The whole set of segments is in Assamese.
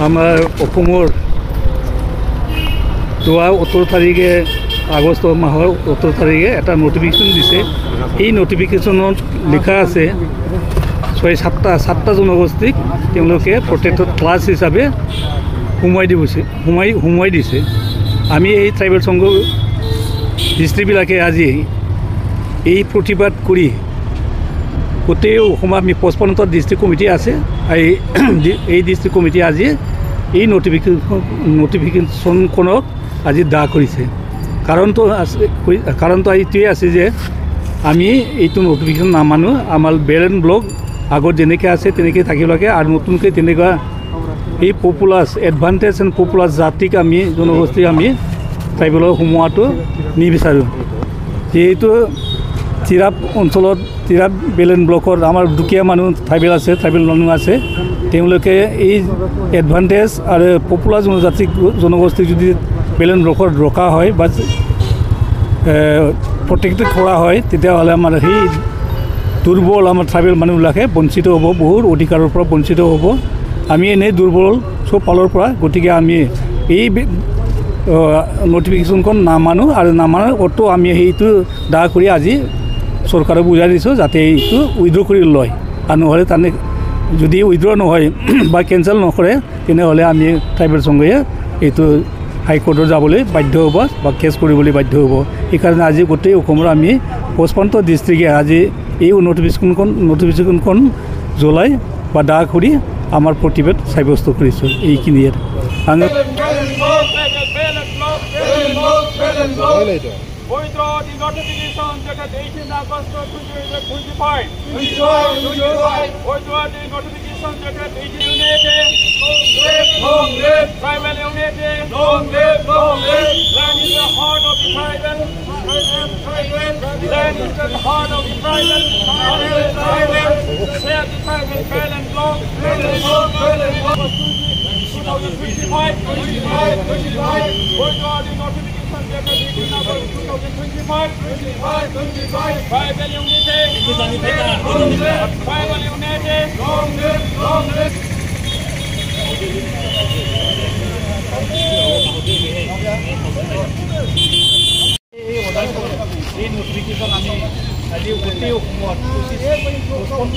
আমাৰ অসমৰ যোৱা 18 তাৰিখে আগষ্ট মাহৰ 18 তাৰিখে এটা নটিফিকেশ্যন দিছে। এই নটিফিকেশ্যনত লিখা আছে 7টা জনগোষ্ঠীক তেওঁলোকে প্ৰটেক্টেড ক্লাছ হিচাপে সোমোৱাই দিছে। আমি এই ট্ৰাইবেল সংঘ ডিষ্ট্ৰিক্টবিলাকে আজি এই প্ৰতিবাদ কৰি গোটেই অসমত আমি 55টা ডিষ্ট্ৰিক্ট কমিটি আছে। এই ডিষ্ট্ৰিক্ট কমিটি আজি এই নটিফিকেশ্যনখনক আজি দাহ কৰিছে। কাৰণটো এইটোৱে আছে যে আমি এইটো নটিফিকেশ্যন নামানো। আমাৰ বেলেন ব্লক আগত যেনেকৈ আছে তেনেকৈ থাকিব লাগে আৰু নতুনকৈ তেনেকুৱা এই পপুলাছ এডভান্টেজ এণ্ড পপুলাছ জাতিক আমি জনগোষ্ঠীক আমি ট্ৰাইবেলত সোমোৱাটো নিবিচাৰোঁ। যিহেতু চিৰাপ অঞ্চলত চিৰাপ বেলেন ব্লকত আমাৰ দুখীয়া মানুহ ট্ৰাইবেল মানুহ আছে। তেওঁলোকে এই এডভান্টেজ আৰু পপুলাৰ জনগোষ্ঠীক যদি বেলেন ব্লকত ৰখা হয় বা প্ৰটেক্টেড কৰা হয় তেতিয়াহ'লে আমাৰ সেই দুৰ্বল আমাৰ ট্ৰাইবেল মানুহবিলাকে বঞ্চিত হ'ব, বহুত অধিকাৰৰ পৰা বঞ্চিত হ'ব। আমি এনেই দুৰ্বল চব ফালৰ পৰা, গতিকে আমি এই নটিফিকেশ্যনখন নামানো আৰু নামানাৰ অৰ্থ আমি সেইটো দাহ কৰি আজি চৰকাৰক বুজাই দিছোঁ যাতে এইটো উইড্ৰ কৰি লয়। আৰু নহ'লে তানে যদি উইড্ৰ নহয় বা কেঞ্চেল নকৰে তেনেহ'লে আমি ট্ৰাইবেল সংঘয়ে এইটো হাইকোৰ্টত যাবলৈ বাধ্য হ'ব বা কেছ কৰিবলৈ বাধ্য হ'ব। সেইকাৰণে আজি গোটেই অসমৰ আমি 55টা ডিষ্ট্ৰিক্টে আজি এই নটিফিকেশ্যনখন জ্বলাই বা দাহ কৰি আমাৰ প্ৰতিবাদ সাব্যস্ত কৰিছোঁ। এইখিনিয়ে withdraw the notification dated 18 August 2025. Withdraw the notification dated 18 Unity. Long live tribal unity. Long live land in the heart of the tribal. Land in the heart of the tribal. Share the tribal balance block. 2025. Withdraw the notification. Tribal unity. Tribal unity. Long live. এই নটিফিকেশ্যন আমি আজি গোটেই অসমত 55টা ডিষ্ট্ৰিক্টত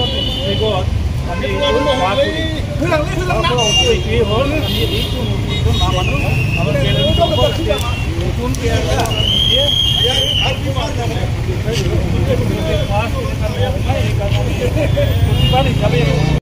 আমি এইটোৱে হ'ল আমি এইটো নটিফিকেশ্যন নামানো। আমাৰ নতুন